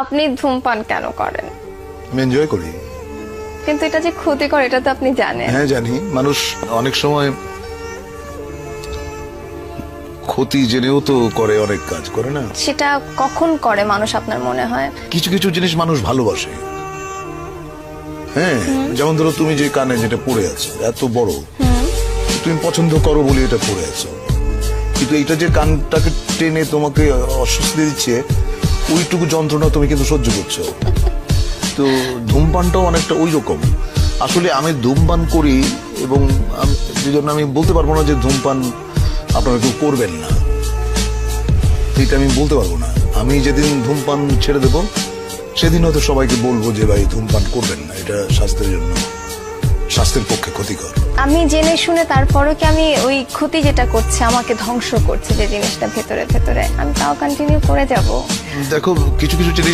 আপনি ধূমপান কেন করেন? আমি এনজয় করি। কিন্তু এটা যে ক্ষতিকর এটা তো আপনি জানেন। হ্যাঁ জানি, মানুষ অনেক সময় ক্ষতি জেনেও তো করে, অনেক কাজ করে না। সেটা কখন করে মানুষ আপনার মনে হয়? কিছু কিছু জিনিস মানুষ ভালোবাসে। হ্যাঁ, যেমন ধরো তুমি যে কানে যেটা পড়ে আছো এত বড়, তুমি পছন্দ করো বলে এটা পড়ে আছো, কিন্তু এইটা যে কানটাকে টেনে তোমাকে অস্বস্তি দিচ্ছে, ওইটুকু যন্ত্রণা তুমি কিন্তু সহ্য করছো। তো ধূমপানটাও অনেকটা ওই রকম। আসলে আমি ধূমপান করি এবং যে জন্য আমি বলতে পারবো না যে ধূমপান আপনারা কেউ করবেন না, এটা আমি বলতে পারবো না। আমি যেদিন ধূমপান ছেড়ে দেবো সেদিন হয়তো সবাইকে বলবো যে ভাই ধূমপান করবেন না, এটা স্বাস্থ্যের জন্য, স্বাস্থ্যের পক্ষে ক্ষতিকর। আমি জেনে শুনে তারপরও কি আমি ওই ক্ষতি যেটা করছে আমাকে ধ্বংস করছে যে জিনিসটা ভেতরে ভেতরে, আমি তাও কন্টিনিউ করে যাব? দেখো, কিছু কিছু জিনিস